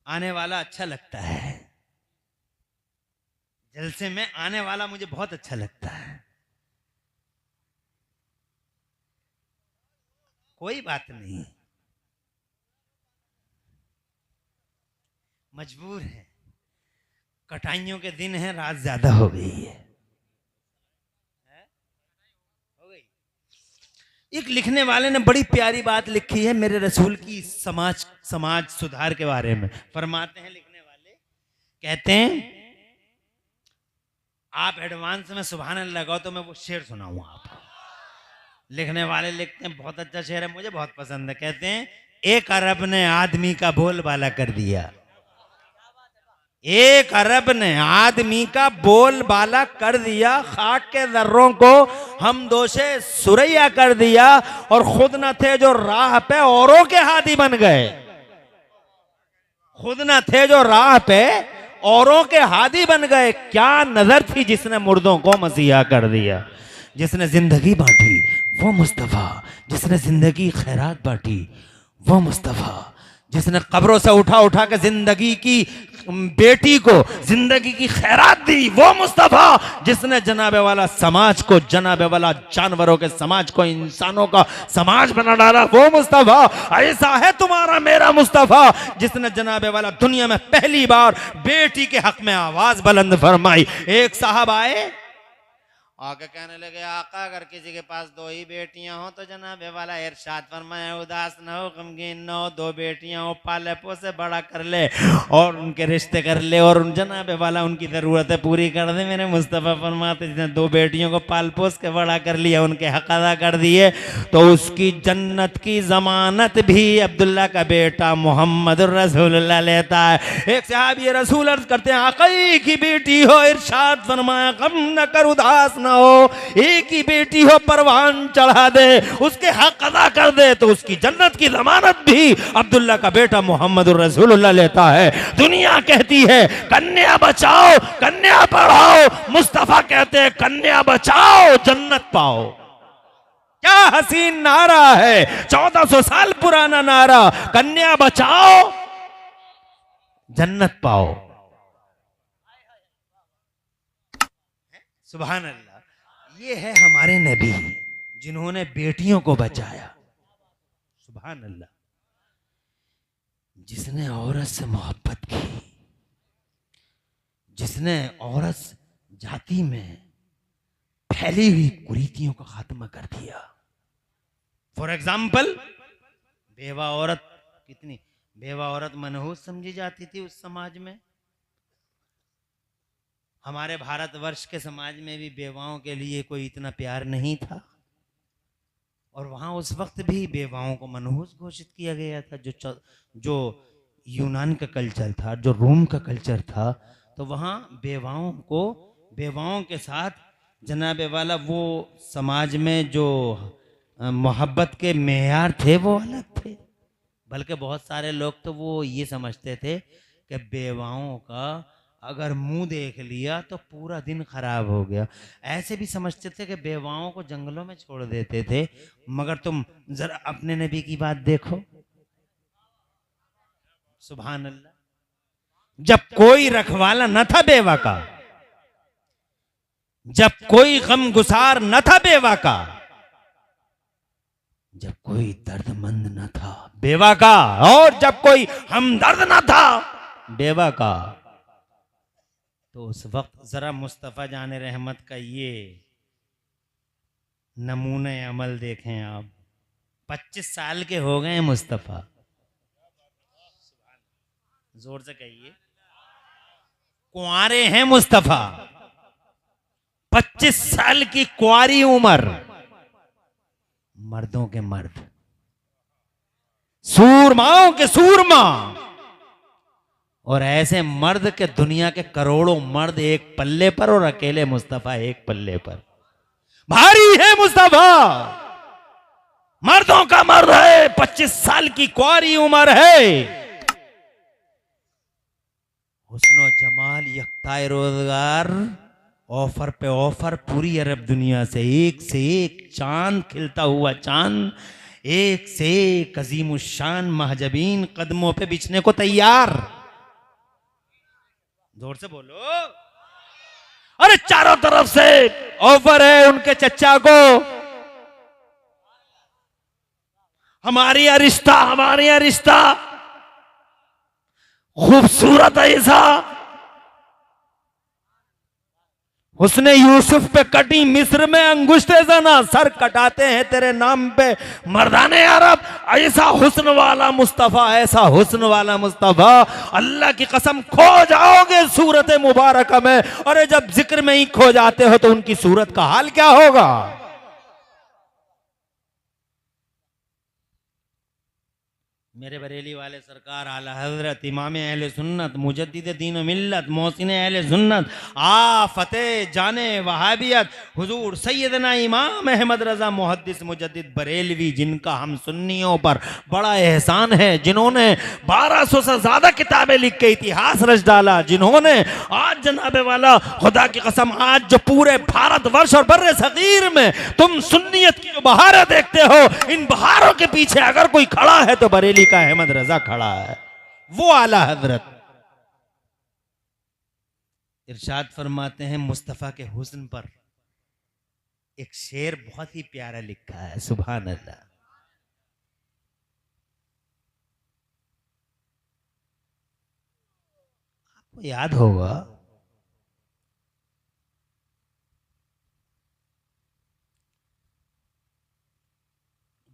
आने वाला अच्छा लगता है, जलसे में आने वाला मुझे बहुत अच्छा लगता है। कोई बात नहीं, मजबूर है, कटाइयों के दिन है, रात ज्यादा हो गई है। हो गई। एक लिखने वाले ने बड़ी प्यारी बात लिखी है मेरे रसूल की समाज सुधार के बारे में। फरमाते हैं लिखने वाले, कहते हैं आप एडवांस में सुभान अल्लाह लगाओ तो मैं वो शेर सुनाऊंगा आपको। लिखने वाले लिखते हैं, बहुत अच्छा शेर है, मुझे बहुत पसंद है। कहते हैं, एक अरब ने आदमी का बोलबाला कर दिया, एक अरब ने आदमी का बोलबाला कर दिया, खाक के जर्रों को हम दोषे सुरैया कर दिया, और खुद न थे जो राह पे औरों के हादी बन गए। खुद न थे जो राह पे औरों के हादी बन गए। क्या नजर थी जिसने मुर्दों को मसीहा कर दिया। जिसने जिंदगी बांटी वो मुस्तफा, जिसने जिंदगी खैरात बांटी वो मुस्तफा, जिसने कब्रों से उठा उठा के जिंदगी की बेटी को जिंदगी की खैरात दी वो मुस्तफा, जिसने जनाबे वाला समाज को, जनाबे वाला जानवरों के समाज को इंसानों का समाज बना डाला वो मुस्तफा। ऐसा है तुम्हारा मेरा मुस्तफा, जिसने जनाबे वाला दुनिया में पहली बार बेटी के हक में आवाज बुलंद फरमाई। एक साहब आए, आगे कहने लगे, आका अगर किसी के पास दो ही बेटियां हो तो जनाबे वाला इरशाद फरमाए, उदास न हो, गमगीन न हो, दो बेटियां हो, पाले पोसे बड़ा कर ले और उनके रिश्ते कर ले और उन जनाबे वाला उनकी जरूरतें पूरी कर दे। मेरे मुस्तफा फरमाते, जिसने दो बेटियों को पाल पोस के बड़ा कर लिया, उनके हक अदा कर दिए, तो उसकी जन्नत की जमानत भी अब्दुल्ला का बेटा मोहम्मद रसूलुल्लाह लेता है। एक साहब ये रसूल अर्ज करते हैं, आका एक ही बेटी हो, इरशाद फरमाया, गम न कर, उदास न हो, एक ही बेटी हो, परवान चढ़ा दे, उसके हक अदा कर दे, तो उसकी जन्नत की जमानत भी अब्दुल्ला का बेटा मोहम्मद रसूलुल्लाह लेता है। दुनिया कहती है कन्या बचाओ, कन्या पढ़ाओ, मुस्तफा कहते हैं कन्या बचाओ, जन्नत पाओ। क्या हसीन नारा है, 1400 साल पुराना नारा, कन्या बचाओ जन्नत पाओ। सुभान अल्लाह। ये है हमारे नबी जिन्होंने बेटियों को बचाया। सुभान अल्लाह। जिसने औरत से मोहब्बत की, जिसने औरत जाति में फैली हुई कुरीतियों का खात्मा कर दिया। फॉर एग्जाम्पल, बेवा औरत, कितनी बेवा औरत मनहूस समझी जाती थी उस समाज में। हमारे भारतवर्ष के समाज में भी बेवाओं के लिए कोई इतना प्यार नहीं था, और वहां उस वक्त भी बेवाओं को मनहूस घोषित किया गया था। जो यूनान का कल्चर था, जो रोम का कल्चर था, तो वहां बेवाओं को, बेवाओं के साथ जनाबे वाला वो समाज में जो मोहब्बत के मेयार थे वो अलग थे। बल्कि बहुत सारे लोग तो वो ये समझते थे कि बेवाओं का अगर मुंह देख लिया तो पूरा दिन खराब हो गया। ऐसे भी समझते थे कि बेवाओं को जंगलों में छोड़ देते थे। मगर तुम जरा अपने नबी की बात देखो, सुभान अल्लाह। जब कोई रखवाला न था बेवा का, जब कोई गम गुसार न था बेवा का, जब कोई दर्दमंद न था बेवा का, और जब कोई हमदर्द न था बेवा का, तो उस वक्त जरा मुस्तफा जाने रहमत का ये नमूने अमल देखें आप। 25 साल के हो गए मुस्तफा, जोर से कहिए, कुंवारे हैं मुस्तफा। 25 साल की कुंवारी उम्र, मर्दों के मर्द, सूरमाओं के सूरमा, और ऐसे मर्द के दुनिया के करोड़ों मर्द एक पल्ले पर और अकेले मुस्तफा एक पल्ले पर। भारी है मुस्तफा, मर्दों का मर्द है, 25 साल की कुंवारी उम्र है। हुस्नो जमाल यख्ताए रोजगार, ऑफर पे ऑफर, पूरी अरब दुनिया से एक चांद खिलता हुआ चांद, एक से एक अजीमुशान महजबीन कदमों पे बिछने को तैयार। जोर से बोलो। अरे चारों तरफ से ऑफर है उनके चच्चा को, हमारे यहाँ रिश्ता, हमारे यहाँ रिश्ता, खूबसूरत ऐसा, उसने यूसुफ पे कटी मिस्र में अंगुष्ठ जना, सर कटाते हैं तेरे नाम पे मर्दाने अरब। ऐसा हुस्न वाला मुस्तफा, ऐसा हुस्न वाला मुस्तफा, अल्लाह की कसम खो जाओगे सूरत मुबारक में। अरे जब जिक्र में ही खो जाते हो तो उनकी सूरत का हाल क्या होगा। मेरे बरेली वाले सरकार आला हजरत इमाम अहले सुन्नत मुजद्दिद दीन व मिल्लत मोहसिन अहले सुन्नत फतेह जाने वहाबियत हुजूर सैयदना इमाम अहमद रजा मुहद्दिस मुजद्दिद बरेलवी, जिनका हम सुन्नियों पर बड़ा एहसान है, जिन्होंने 1200 से ज्यादा किताबें लिख के इतिहास रच डाला, जिन्होंने आज जनाबे वाला खुदा की कसम आज जो पूरे भारतवर्ष और बर्रे सगीर में तुम सुन्नियत की जो बहारें देखते हो, इन बहारों के पीछे अगर कोई खड़ा है तो बरेली का अहमद रजा खड़ा है, वो आला हजरत। इरशाद फरमाते हैं मुस्तफा के हुस्न पर एक शेर बहुत ही प्यारा लिखा है, सुभान अल्लाह। आपको याद होगा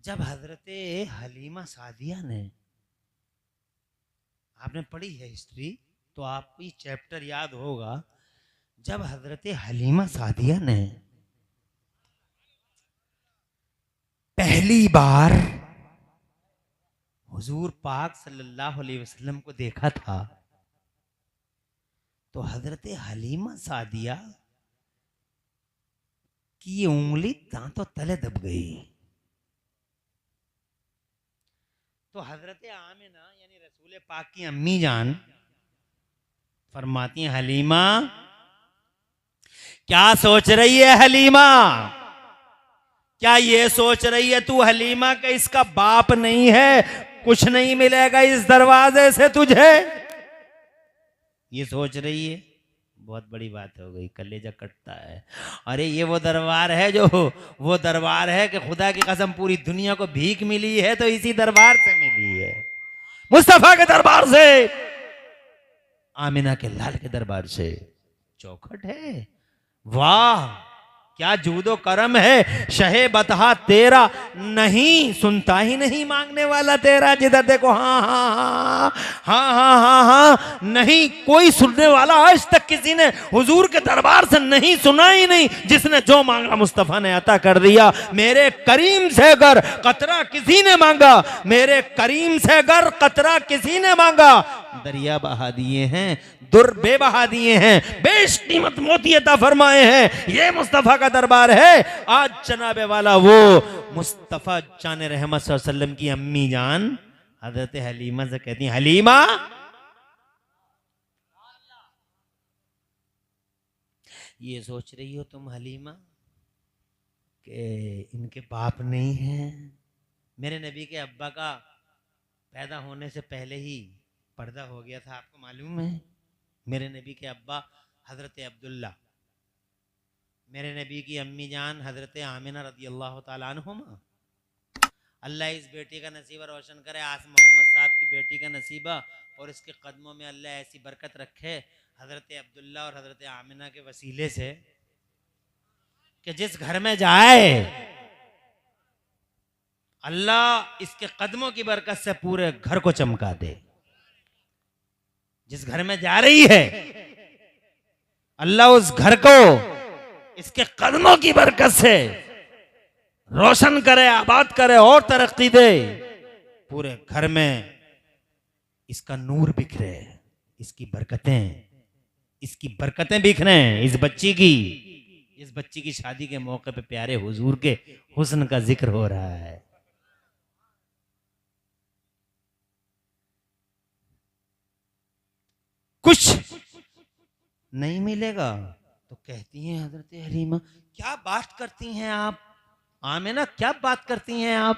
जब हजरते हलीमा सादिया ने, आपने पढ़ी है हिस्ट्री तो आपको ये चैप्टर याद होगा, जब हजरते हलीमा सादिया ने पहली बार हुजूर पाक सल्लल्लाहु अलैहि वसल्लम को देखा था, तो हजरते हलीमा सादिया की ये उंगली दांतों तले दब गई। तो हजरत आमिना यानी रसूल पाक की अम्मी जान फरमाती हैं, हलीमा क्या सोच रही है हलीमा, क्या ये सोच रही है तू हलीमा का इसका बाप नहीं है, कुछ नहीं मिलेगा इस दरवाजे से तुझे, ये सोच रही है। बहुत बड़ी बात हो गई, कलेजा कटता है। अरे ये वो दरबार है जो, वो दरबार है कि खुदा की कसम पूरी दुनिया को भीख मिली है तो इसी दरबार से मिली है, मुस्तफा के दरबार से, आमिना के लाल के दरबार से। चौखट है, वाह क्या जूदो करम है, शहे बतहा तेरा नहीं सुनता ही नहीं मांगने वाला तेरा, जिधर देखो हाँ हाँ हाँ हाँ हाँ हाँ हाँ, नहीं कोई सुनने वाला आज तक किसी ने हुजूर के दरबार से नहीं सुना ही नहीं, जिसने जो मांगा मुस्तफा ने अता कर दिया। मेरे करीम से अगर कतरा किसी ने मांगा, मेरे करीम से अगर कतरा किसी ने मांगा, दरिया बहा दिए हैं, दुर बे बहा दिए हैं, बेशकीमत मोती अता फरमाए हैं। ये मुस्तफा का दरबार है। आज जनाबे वाला वो मुस्तफा जान रहमत सल्लल्लाहु अलैहि वसल्लम की अम्मी जान हजरत हलीमा से कहती हैं, हलीमा ये सोच रही हो तुम हलीमा कि इनके बाप नहीं है। मेरे नबी के अब्बा का पैदा होने से पहले ही पर्दा हो गया था, आपको मालूम है। मेरे नबी के अब्बा हजरत अब्दुल्ला, मेरे नबी की अम्मी जान हजरत आमिना रदी अल्लाह ताला अन्हुमा। अल्लाह इस बेटी का नसीबा रोशन करे, आस मोहम्मद साहब की बेटी का नसीबा, और इसके कदमों में अल्लाह ऐसी बरकत रखे हजरत अब्दुल्ला और हजरत आमिना के वसीले से कि जिस घर में जाए अल्लाह इसके कदमों की बरकत से पूरे घर को चमका दे। जिस घर में जा रही है अल्लाह उस घर को इसके कदमों की बरकत से रोशन करे, आबाद करे और तरक्की दे। पूरे घर में इसका नूर बिखरे, इसकी बरकतें बिखरे। इस बच्ची की शादी के मौके पे प्यारे हुजूर के हुस्न का जिक्र हो रहा है। कुछ नहीं मिलेगा तो कहती हैं हजरत हलीमा, क्या बात करती हैं आप आमिना, क्या बात करती हैं आप?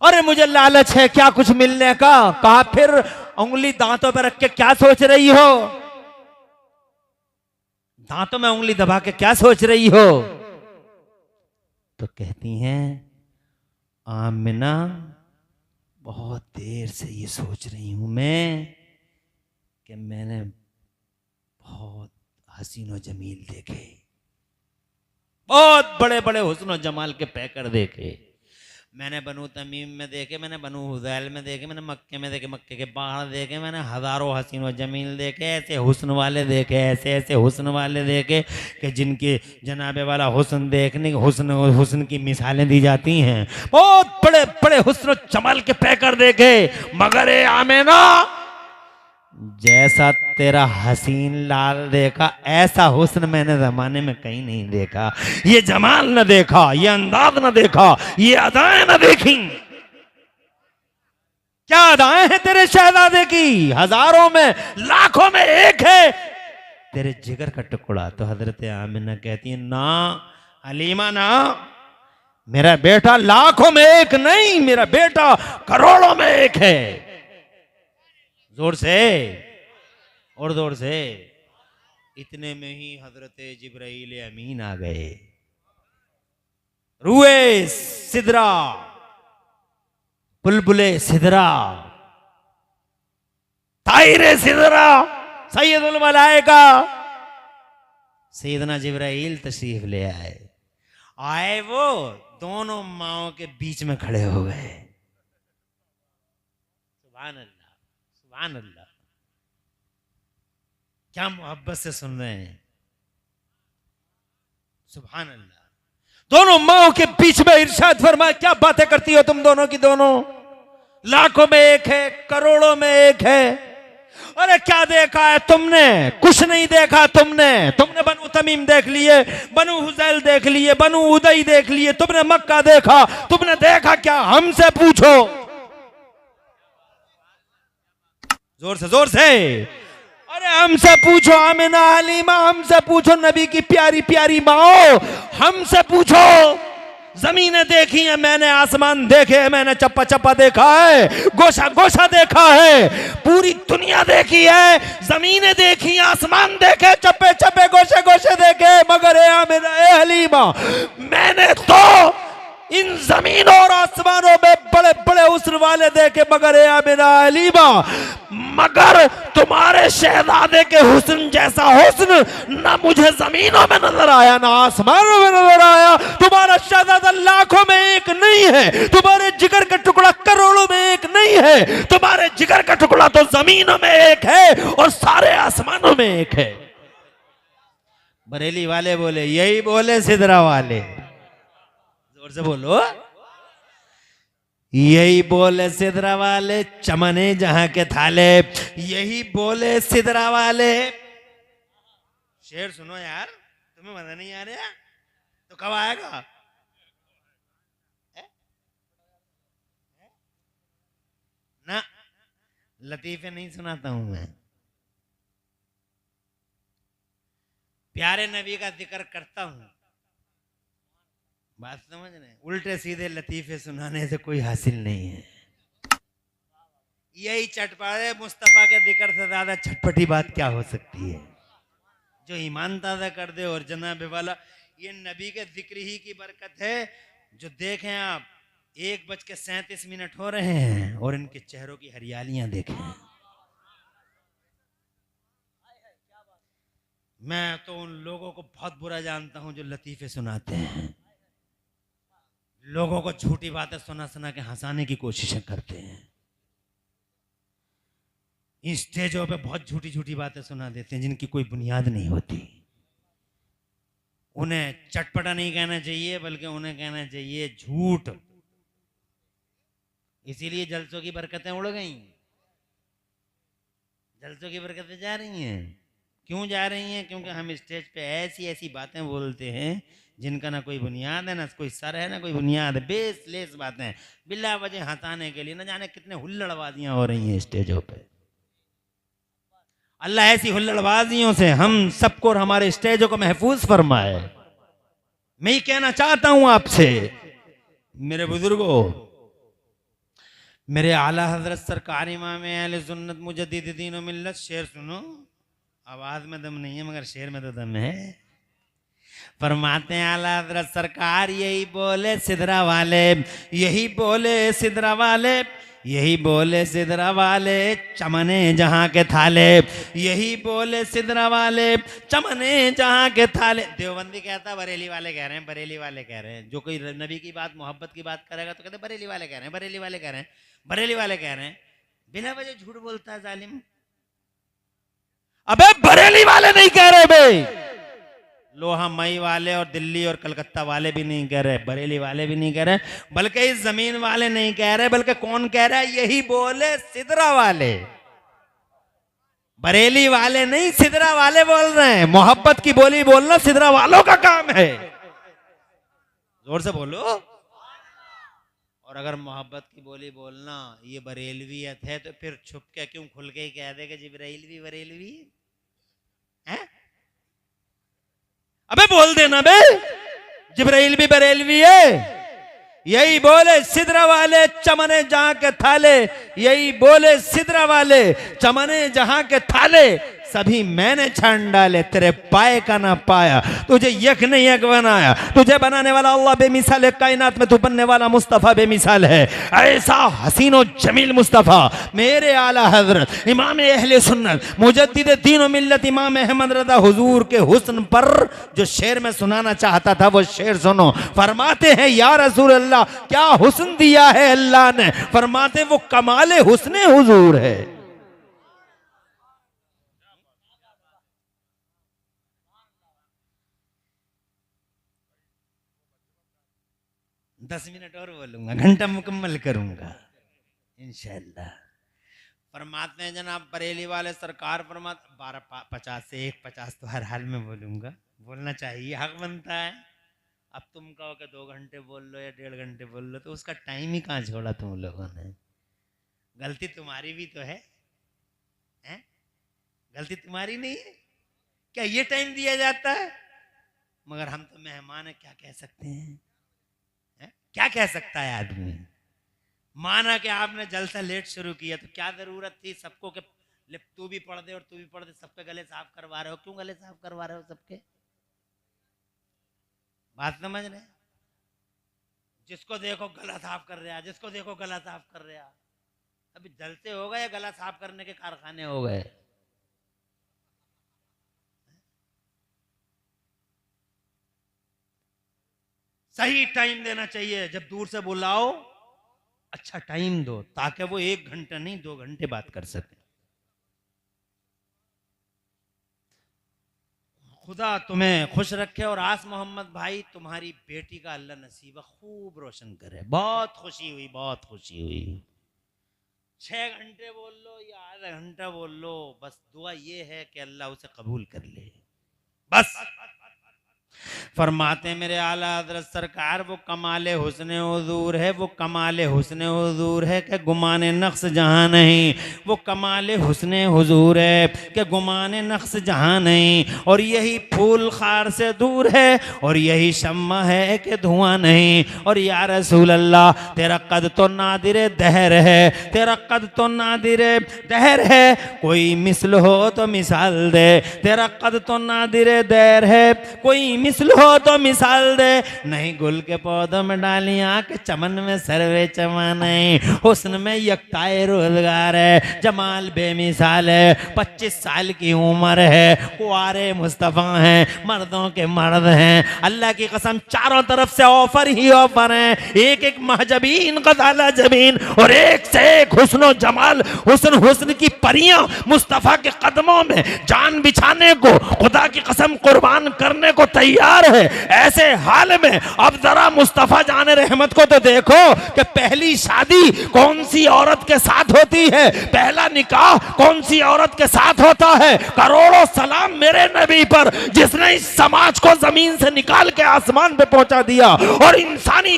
अरे मुझे लालच है क्या कुछ मिलने का। कहा फिर उंगली दांतों पर रख के क्या सोच रही हो? दांतों में उंगली दबा के क्या सोच रही हो? तो कहती हैं आमिना बहुत देर से ये सोच रही हूं मैं कि मैंने बहुत हसीन और जमील देखे, बहुत बड़े बड़े हुस्न और जमाल के पैकर देखे। मैंने बनु तमीम में देखे, मैंने बनु हुदैल में देखे, मैंने मक्के में देखे, मक्के के बाहर देखे, मैंने हजारों हसीन और जमील देखे, ऐसे हुस्न वाले देखे, ऐसे ऐसे हुस्न वाले देखे कि जिनके जनाबे वाला हुस्न देखने हुस्न की मिसालें दी जाती हैं। बहुत बड़े बड़े हुस्न और जमाल के पैकर देखे, मगर ए आमेना जैसा तेरा हसीन लाल देखा ऐसा हुस्न मैंने जमाने में कहीं नहीं देखा। ये जमाल न देखा, ये अंदाज न देखा, ये अदाएं न देखी। क्या अदाएं हैं तेरे शहजादे की, हजारों में लाखों में एक है तेरे जिगर का टुकड़ा। तो हजरत आमिना कहती है ना हलीमा ना, मेरा बेटा लाखों में एक नहीं, मेरा बेटा करोड़ों में एक है। जोर से और जोर से। इतने में ही हजरत जिब्राइल अमीन आ गए। रूए सिदरा, बुलबुले सिदरा, तायरे सिदरा, सैयदुल मलाइका सैयदना जिब्राइल तशरीफ ले आए। आए वो दोनों माओं के बीच में खड़े हो गए। सुभान अल्लाह, सुभान अल्लाह। क्या मोहब्बत से सुन रहे हैं, सुभान अल्लाह। दोनों माओं के बीच में इरशाद फरमाया, क्या बातें करती हो तुम दोनों की दोनों, लाखों में एक है, करोड़ों में एक है। अरे क्या देखा है तुमने, कुछ नहीं देखा तुमने बनु तमीम देख लिए, बनु हुजैल देख लिए, बनु उदय देख लिए, तुमने मक्का देखा, तुमने देखा क्या, हमसे पूछो। जोर से जोर से। अरे हमसे पूछो आमिना हलीमा, हमसे पूछो नबी की प्यारी प्यारी माओ, हमसे पूछो। जमीनें देखी है मैंने, आसमान देखे हैं मैंने, चप्पा चप्पा देखा है, गोशा गोशा देखा है, पूरी दुनिया देखी है, जमीनें देखी, आसमान देखे, चप्पे चप्पे गोशे गोशे देखे, मगर ए आमिना ए हलीमा मैंने तो इन जमीनों और आसमानों में बड़े बड़े हुस्न वाले देखे, मगर ए आमिना हलीमा मगर तुम्हारे शहजादे के हुस्न जैसा हुस्न ना मुझे जमीनों में नजर आया ना आसमानों में नजर आया। तुम्हारा शहजादा लाखों में एक नहीं है, तुम्हारे जिगर का टुकड़ा करोड़ों में एक नहीं है, तुम्हारे जिगर का टुकड़ा तो जमीनों में एक है और सारे आसमानों में एक है। बरेली वाले बोले, यही बोले सिदरा वाले, जोर से बोलो, यही बोले सिदरा वाले, चमने जहां के थाले, यही बोले सिदरा वाले। शेर सुनो यार, तुम्हें मजा नहीं आ रहा तो कब आएगा? ना लतीफे नहीं सुनाता हूं मैं, प्यारे नबी का जिक्र करता हूं। बात समझ रहे? उल्टे सीधे लतीफे सुनाने से कोई हासिल नहीं है। यही चटपटे मुस्तफा के जिक्र से ज्यादा छटपटी बात क्या हो सकती है, जो ईमान ताज़ा कर दे। और जनाब वाला ये नबी के जिक्र ही की बरकत है। जो देखें आप 1:37 हो रहे हैं और इनके चेहरों की हरियालियां देखें। मैं तो उन लोगों को बहुत बुरा जानता हूं जो लतीफे सुनाते हैं, लोगों को झूठी बातें सुना सुना के हंसाने की कोशिशें करते हैं, इन स्टेजों पे बहुत झूठी झूठी बातें सुना देते हैं जिनकी कोई बुनियाद नहीं होती। उन्हें चटपटा नहीं कहना चाहिए बल्कि उन्हें कहना चाहिए झूठ। इसीलिए जलसों की बरकतें उड़ गई, जलसों की बरकतें जा रही हैं। क्यों जा रही हैं? क्योंकि हम स्टेज पे ऐसी ऐसी बातें बोलते हैं जिनका ना कोई बुनियाद है, ना कोई सर है, ना कोई बुनियाद है, बेसलेस बातें बिला वजह हंसाने के लिए। न जाने कितने हुल्लड़बाजियां हो रही हैं स्टेजों पे। अल्लाह ऐसी हुल्लड़बाजियों से हम सबको और हमारे स्टेजों को महफूज फरमाए। मैं ही कहना चाहता हूं आपसे मेरे बुजुर्गों, मेरे आला हजरत सरकार इमाम अहले सुन्नत मुजद्दिद दीन व मिल्लत, शेर सुनो। आवाज में दम नहीं है मगर शेर में तो दम है। फरमाते हैं आला हज़रत सरकार, यही बोले सिदरा वाले, यही बोले सिदरा वाले, यही बोले सिदरा वाले, चमने जहां के थाले, यही बोले सिदरा वाले, चमने जहां के थाले। देवबंदी कहता बरेली वाले कह रहे हैं, बरेली वाले कह रहे हैं। जो कोई नबी की बात मोहब्बत की बात करेगा तो कहते बरेली वाले कह रहे हैं, बरेली वाले कह रहे हैं, बरेली वाले कह रहे हैं। बिना वजह झूठ बोलता है जालिम। अबे बरेली वाले नहीं कह रहे भाई, लोहा मई वाले और दिल्ली और कलकत्ता वाले भी नहीं कह रहे, बरेली वाले भी नहीं कह रहे, बल्कि इस जमीन वाले नहीं कह रहे, बल्कि कौन कह रहा है? यही बोले सिदरा वाले। बरेली वाले नहीं, सिदरा वाले बोल रहे हैं। मोहब्बत की बोली बोलना सिदरा वालों का काम है। जोर से बोलो। और अगर मोहब्बत की बोली बोलना ये बरेलवियत है तो फिर छुप के क्यों खुल के ही कह दे कि जिब्राइल भी बरेलवी है? अबे बोल देना बे, जिब्राइल भी बरेलवी है। यही बोले सिदरा वाले, चमने जहां के थाले, यही बोले सिदरा वाले, चमने जहां के थाले, सभी मैंने छान डाले, तेरे पाए का ना पाया। तुझे यक ने यक बनाया, तुझे बनाने वाला अल्लाह बेमिसाल है, कायनात में तू बनने वाला मुस्तफ़ा बेमिसाल है। ऐसा हसीनो जमील मुस्तफ़ा मेरे आला हजरत इमाम अहले सुन्नत मुजद्दिद दीन व मिल्लत इमाम अहमद रज़ा हुजूर के हुस्न पर जो शेर में सुनाना चाहता था वो शेर सुनो। फरमाते हैं या रसूल अल्लाह, क्या हुस्न दिया है अल्लाह ने? फरमाते वो कमाले हुस्ने हुजूर है। 10 मिनट और बोलूंगा, घंटा मुकम्मल करूंगा इंशाअल्लाह। फरमाते हैं जनाब बरेली वाले सरकार फरमाते 12:50 से 1:50 तो हर हाल में बोलूंगा, बोलना चाहिए, हक बनता है। अब तुम कहो कि 2 घंटे बोल लो या 1.5 घंटे बोल लो, तो उसका टाइम ही कहाँ छोड़ा तुम लोगों ने? गलती तुम्हारी भी तो है, हैं? गलती तुम्हारी नहीं है क्या? ये टाइम दिया जाता है, मगर हम तो मेहमान है, क्या कह सकते हैं? क्या कह सकता है आदमी? माना कि आपने जलसा लेट शुरू किया तो क्या जरूरत थी सबको कि तू भी पढ़ दे और तू भी पढ़ दे, सबके गले साफ करवा रहे हो? क्यों गले साफ करवा रहे हो सबके? बात समझ रहे? जिसको देखो गला साफ कर रहा, जिसको देखो गला साफ कर रहा। अभी जलसे हो गए या गला साफ करने के कारखाने हो गए? सही टाइम देना चाहिए। जब दूर से बुलाओ अच्छा टाइम दो, ताकि वो 1 घंटा नहीं 2 घंटे बात कर सके। खुदा तुम्हें खुश रखे और आस मोहम्मद भाई तुम्हारी बेटी का अल्लाह नसीबा खूब रोशन करे। बहुत खुशी हुई, बहुत खुशी हुई। 6 घंटे बोल लो या आधा घंटा बोल लो, बस दुआ ये है कि अल्लाह उसे कबूल कर ले, बस। फरमाते मेरे आला हज़रत सरकार वो कमाले हुस्ने हुजूर है, वो कमाले हुस्ने हुजूर है कि गुमाने नक्स जहाँ नहीं। वो कमाले हुस्ने हुजूर है कि गुमाने नक्स जहाँ नहीं। और यही फूल खार से दूर है और यही शम्मा है कि धुआं नहीं। और या रसूल अल्लाह तेरा कद तो नादिर दहर है, तेरा कद तो नादिर दहर है, कोई मिसल हो तो मिसाल दे। तेरा कद तो नादिर दहर है, कोई मिसल हो तो मिसाल दे। नहीं गुल के पौधों में डालियां के चमन में सर्वे चमन नहीं। हुस्न में यकताए रोजगार है, जमाल बेमिसाल है। 25 साल की उम्र है, कुआरे मुस्तफ़ा हैं, मर्दों के मर्द हैं। अल्लाह की कसम चारों तरफ से ऑफर ही ऑफर हैं। एक एक महजबीन गज़ाला जबीन और एक से एक हुस्न जमाल हुस्न हुस्न की परियां मुस्तफ़ा के कदमों में जान बिछाने को, खुदा की कसम कुर्बान करने को तैयार है। ऐसे हाल में अब जरा मुस्तफा जाने रहमत को तो देखो कि पहली शादी कौन सी औरत के साथ होती है, पहला निकाह कौन सी औरत के साथ होता है। करोड़ों सलाम मेरे नबी पर जिसने इस समाज को जमीन से निकाल के आसमान पे पहुंचा दिया। और इंसानी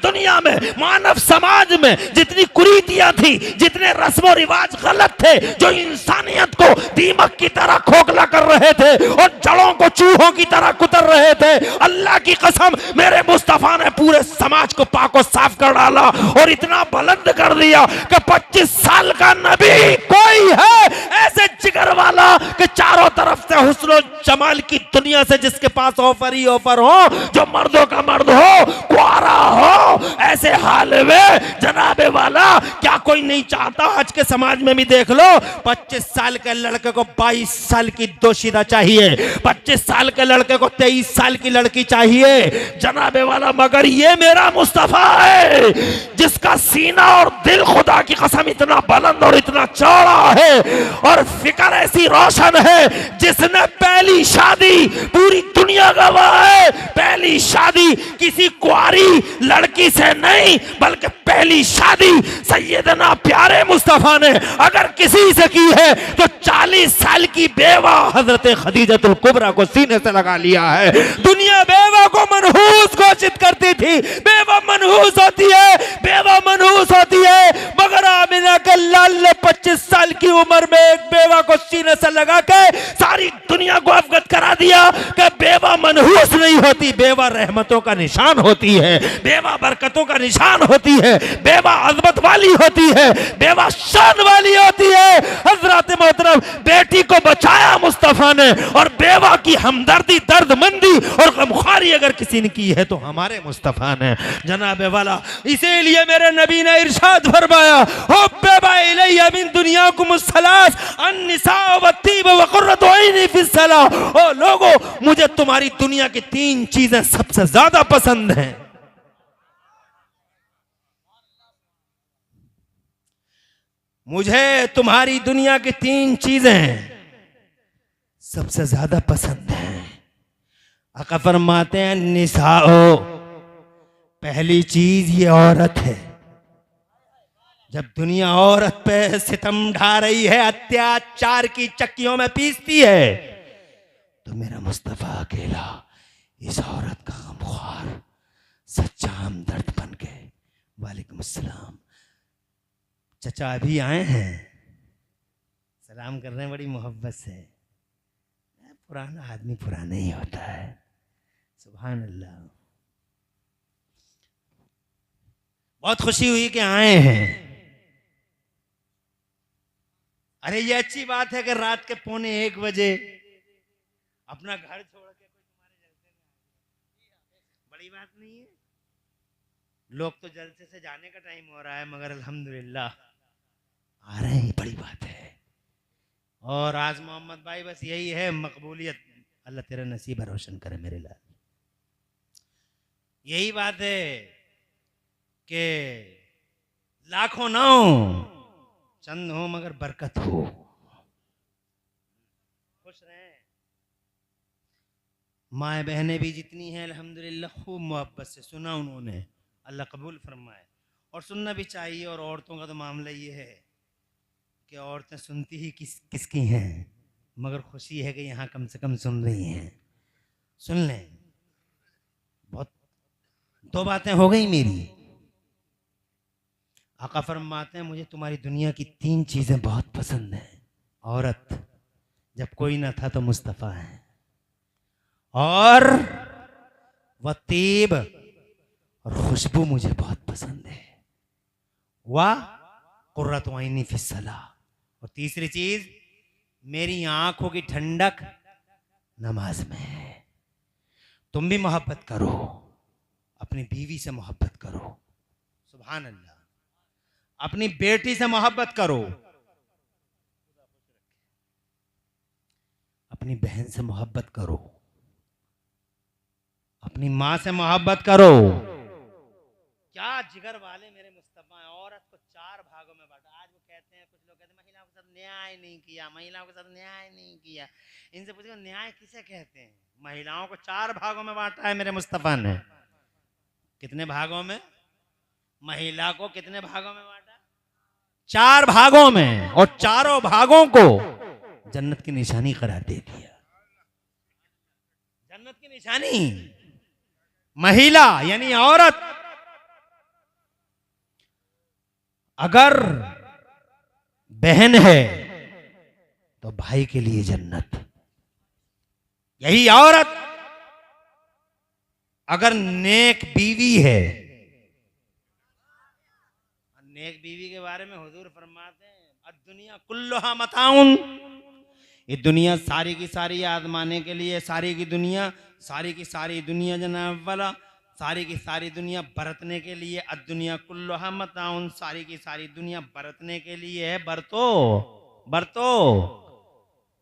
दुनिया में मानव समाज में जितनी कुरीतियां थी, जितने रस्म रिवाज गलत थे, जो इंसानियत को दीमक की तरह खोखला कर रहे थे और जड़ों को चूहों की तरह कुतर रहे थे, अल्लाह की कसम मेरे मुस्तफा ने पूरे समाज को पाको साफ कर डाला और इतना बुलंद कर दिया कि 25 साल का नबी कोई है ऐसे जिगर वाला कि चारों तरफ से हुस्न जमाल की दुनिया से जिसके पास ऑफर ही ऑफर हो, जो मर्दों का मर्द हो, कुआरा हो, ऐसे हाल में जनाबे वाला क्या कोई नहीं चाहता? आज के समाज में भी देख लो, 25 साल के लड़के को 22 साल की दोशीदा चाहिए, 25 साल के लड़के को 23 साल की लड़की चाहिए जनाबे वाला। मगर ये मेरा मुस्तफा है जिसका सीना और दिल खुदा की कसम इतना बुलंद और इतना चौड़ा है और फिक्र ऐसी रोशन है, जिसने पहली शादी, पूरी दुनिया गवाह है, पहली शादी किसी कुआरी लड़की से नहीं बल्कि पहली शादी सैयदना प्यारे मुस्तफा ने अगर किसी से की है तो 40 साल की बेवा हजरत खदीजतुल कुबरा को सीने से लगा लिया है। दुनिया बेवा को मनहूस घोषित करती थी, बेवा मनहूस होती है, बेवा मनहूस होती है, मगर आमिना के लाल ने 25 साल की उम्र में एक बेवा को सीने से लगा के सारी दुनिया को अवगत करा दिया कि बेवा मनहूस नहीं होती, बेवा रहमतों का निशान होती है, बेवा बरकतों का निशान होती है, बेवा अजमत वाली होती है, बेवा शान वाली होती है। हजरत मोहतरम बेटी को बचाया मुस्तफा ने, और बेवा की हमदर्दी, दर्दमंदी और गमखारी अगर किसी ने की है तो हमारे मुस्तफा ने जनाबे वाला। इसीलिए मेरे नबी ने इरशाद फरमाया, हुब्बा इलैया मिन दुनियाकुम सलास अन्निसा व तीब व कुर्रतु ऐनी फिस सलाह। ओ लोगों, मुझे तुम्हारी दुनिया की 3 चीजें सबसे ज्यादा पसंद हैं। मुझे तुम्हारी दुनिया की 3 चीजें सबसे ज्यादा पसंद है। आका फरमाते हैं, निसाओ, पहली चीज ये औरत है। जब दुनिया औरत पे सितम ढा रही है, अत्याचार की चक्कियों में पीसती है, तो मेरा मुस्तफा अकेला इस औरत का गमख्वार सच्चा हमदर्द बन गए। वालेकुम अस्सलाम। चचा अभी आए हैं, सलाम कर रहे हैं बड़ी मोहब्बत से। पुराना आदमी पुराना ही होता है, सुभान अल्लाह। बहुत खुशी हुई कि आए हैं। अरे ये अच्छी बात है कि रात के 12:45 बजे अपना घर छोड़ के कोई तुम्हारे जलसे में आए, बड़ी बात नहीं है। लोग तो जलसे से जाने का टाइम हो रहा है, मगर अल्हम्दुलिल्लाह आ रहे हैं, बड़ी बात है। और आज मोहम्मद भाई बस यही है मकबूलियत, अल्लाह तेरा नसीब रोशन करे मेरे लाल। यही बात है कि लाखों ना हो, चंद हो मगर बरकत हो। खुश रहें। माए बहनें भी जितनी हैं अल्हम्दुलिल्लाह खूब मोहब्बत से सुना उन्होंने, अल्लाह कबूल फरमाए। और सुनना भी चाहिए। और औरतों का तो मामला ये है कि औरतें सुनती ही किसकी हैं, मगर खुशी है कि यहाँ कम से कम सुन रही हैं। सुन लें। बहुत 2 बातें हो गई मेरी। आका फरमाते हैं, मुझे तुम्हारी दुनिया की 3 चीज़ें बहुत पसंद हैं। औरत, जब कोई ना था तो मुस्तफ़ा है, और वतीब, और खुशबू मुझे बहुत पसंद है, वाह कुर्रतु ऐनी फिस सलाह, और तीसरी चीज मेरी आंखों की ठंडक नमाज में है। तुम भी मोहब्बत करो, अपनी बीवी से मोहब्बत करो, सुभान अल्लाह। अपनी बेटी से मोहब्बत करो, अपनी बहन से मोहब्बत करो, अपनी मां से मोहब्बत करो। क्या जिगर वाले मेरे मुस्तफा हैं। औरत को 4 भागों में बांटा। आज वो कहते हैं, कुछ लोग कहते हैं महिलाओं के साथ न्याय नहीं किया, महिलाओं के साथ न्याय नहीं किया। इनसे पूछो न्याय किसे कहते हैं। महिलाओं को 4 भागों में बांटा है मेरे मुस्तफा ने। कितने भागों में? महिला को कितने भागों में बांटा? 4 भागों में, और चारों भागों को जन्नत की निशानी करार दे दिया। जन्नत की निशानी महिला यानी औरत। अगर बहन है तो भाई के लिए जन्नत। यही औरत अगर नेक बीवी है, नेक बीवी के बारे में हुजूर फरमाते हैं, दुनिया कुल्लुहा मताउन ये दुनिया सारी की सारी आजमाने के लिए, सारी की सारी दुनिया जनाब वाला, सारी की सारी दुनिया बरतने के लिए, अद्दुनिया कुल्लुहा मताउन, सारी की सारी दुनिया बरतने के लिए है। बरतो बरतो,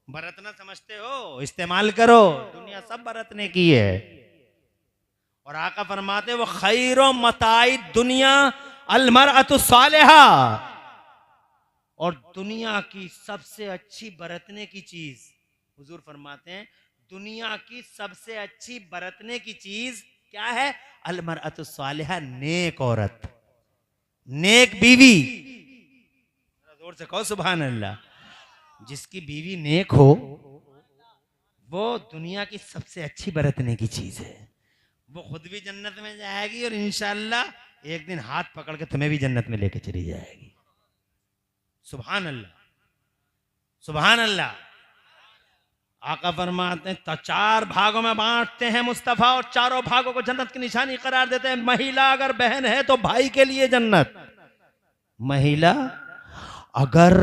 बरतना समझते हो, इस्तेमाल करो, दुनिया सब बरतने की है। और आका फरमाते वो खैरो मताई दुनिया अलमरअतु सालिहा, और दुनिया की सबसे अच्छी बरतने की चीज, हुजूर फरमाते हैं दुनिया की सबसे अच्छी बरतने की चीज क्या है? अलमरअतु सालिहा, नेक औरत, नेक बीवी। जोर से कहो सुभान अल्लाह। जिसकी बीवी नेक हो वो दुनिया की सबसे अच्छी बरतने की चीज है। वो खुद भी जन्नत में जाएगी और इंशाअल्लाह एक दिन हाथ पकड़ के तुम्हें भी जन्नत में लेके चली जाएगी। सुभान अल्लाह, सुभान अल्लाह। आका फरमाते हैं 4 भागों में बांटते हैं मुस्तफा, और चारों भागों को जन्नत की निशानी करार देते हैं। महिला अगर बहन है तो भाई के लिए जन्नत, महिला अगर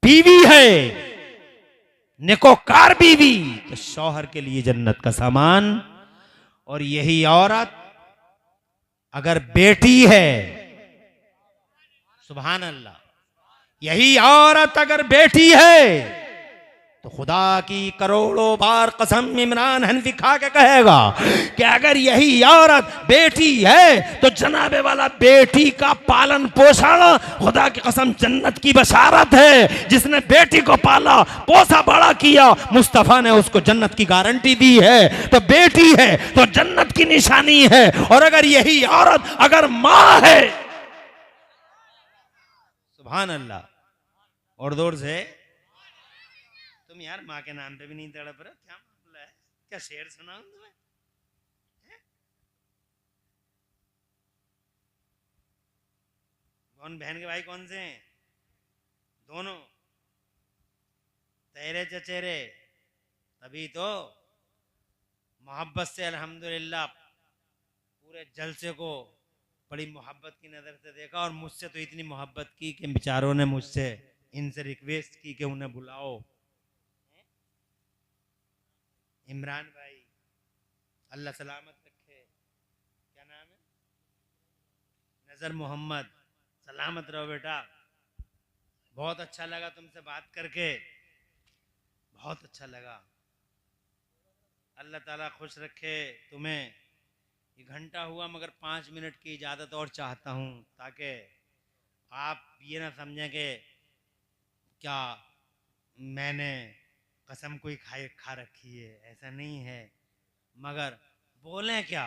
बीवी है, नेकोकार बीवी, तो शौहर के लिए जन्नत का सामान। और यही औरत अगर बेटी है, सुभान अल्लाह, यही औरत अगर बेटी है तो खुदा की करोड़ों बार कसम इमरान हनफी खा के कहेगा कि अगर यही औरत बेटी है तो जनाबे वाला बेटी का पालन पोषण, खुदा की कसम जन्नत की बशारत है। जिसने बेटी को पाला पोसा बड़ा किया, मुस्तफा ने उसको जन्नत की गारंटी दी है। तो बेटी है तो जन्नत की निशानी है। और अगर यही औरत अगर माँ है, सुभान अल्लाह, और जोर से तुम यार माँ के नाम पे भी नहीं तड़प रहे, क्या मामला है? क्या शेर सुनाऊं तुम्हें? कौन बहन के भाई कौन से हैं? दोनों तेरे चचेरे, तभी तो मोहब्बत से अल्हम्दुलिल्लाह पूरे जलसे को बड़ी मोहब्बत की नजर से देखा। और मुझसे तो इतनी मोहब्बत की कि बेचारों ने मुझसे इनसे रिक्वेस्ट की कि उन्हें बुलाओ। इमरान भाई, अल्लाह सलामत रखे, क्या नाम है? नजर मोहम्मद, सलामत रहो बेटा। बहुत अच्छा लगा तुमसे बात करके, बहुत अच्छा लगा। अल्लाह ताला खुश रखे तुम्हें। ये घंटा हुआ मगर 5 मिनट की इजाज़त और चाहता हूँ, ताकि आप ये ना समझें कि क्या मैंने कसम कोई खा रखी है, ऐसा नहीं है। मगर बोलें क्या,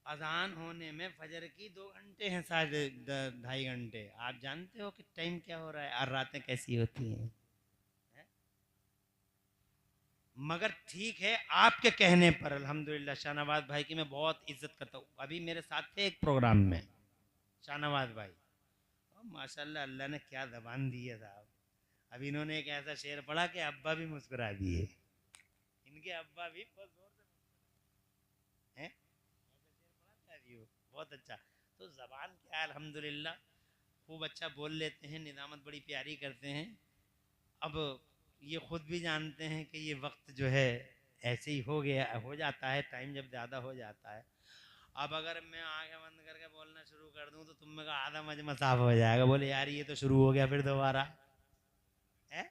अजान होने में फजर की 2 घंटे हैं, शायद 2.5 घंटे। आप जानते हो कि टाइम क्या हो रहा है और रातें कैसी होती हैं? मगर ठीक है, आपके कहने पर अल्हम्दुलिल्लाह शाहनवाज भाई की मैं बहुत इज्जत करता हूँ। अभी मेरे साथ थे एक प्रोग्राम में शाहनवाज भाई, माशाल्लाह अल्लाह ने क्या ज़बान दी है साहब। अभी इन्होंने एक ऐसा शेर पढ़ा कि अब्बा भी मुस्कुरा दिए, इनके अब्बा भी बहुत जोर से हैं, बहुत अच्छा। तो ज़बान क्या है, अल्हम्दुलिल्लाह खूब अच्छा बोल लेते हैं, निज़ामत बड़ी प्यारी करते हैं। अब ये खुद भी जानते हैं कि ये वक्त जो है ऐसे ही हो जाता है, टाइम जब ज़्यादा हो जाता है। अब अगर मैं आंखें बंद करके बोलना शुरू कर दूं तो तुम में का आधा मजमा साफ हो जाएगा, बोले यार ये तो शुरू हो गया फिर दोबारा है।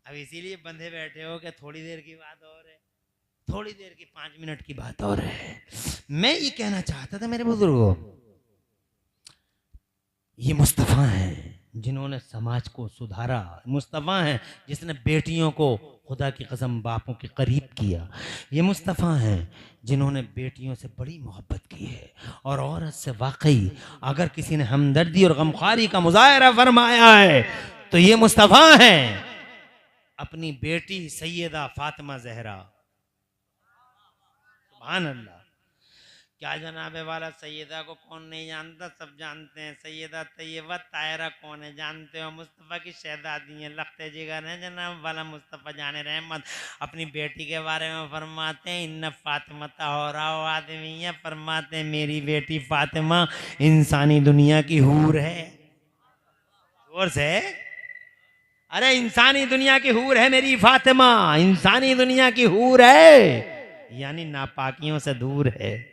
अब इसीलिए बंधे बैठे हो कि थोड़ी देर की बात और है, थोड़ी देर की 5 मिनट की बात और है। मैं ये कहना चाहता था मेरे बुजुर्गों, ये मुस्तफ़ा हैं जिन्होंने समाज को सुधारा, मुस्तफ़ा हैं जिसने बेटियों को खुदा की कसम बापों के करीब किया, ये मुस्तफ़ा हैं जिन्होंने बेटियों से बड़ी मोहब्बत की है। और औरत से वाकई अगर किसी ने हमदर्दी और गमखारी का मुजाहरा फरमाया है तो ये मुस्तफ़ा हैं। अपनी बेटी सैयदा फातिमा ज़हरा, सुभान अल्लाह, क्या जनाबे वाला सैयदा को कौन नहीं जानता, सब जानते हैं। सैयदा तैयबा तायरा कौन है, जानते हो? मुस्तफ़ा की शहजादी है, लखते जिगर है जनाब वाला मुस्तफ़ा जाने रहमत। अपनी बेटी के बारे में फरमाते हैं इन्ना फातिमा तहरा आदमी है, फरमाते हैं मेरी बेटी फातिमा इंसानी दुनिया की हूर है। जोर से। अरे इंसानी दुनिया की हूर है मेरी फातिमा, इंसानी दुनिया की हूर है, यानी नापाकियों से दूर है।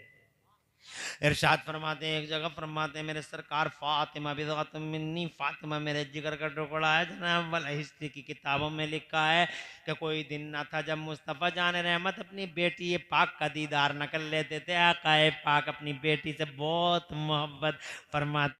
इरशाद फरमाते हैं, एक जगह फरमाते हैं मेरे सरकार फातिमा बिज़अतुम मिन्नी, फातिमा मेरे जिगर का टुकड़ा है। जनाब वाला हिस्ट्री की किताबों में लिखा है कि कोई दिन ना था जब मुस्तफ़ा जान रहमत अपनी बेटी पाक का दीदार न कर लेते थे। आकाए पाक अपनी बेटी से बहुत मोहब्बत फरमाते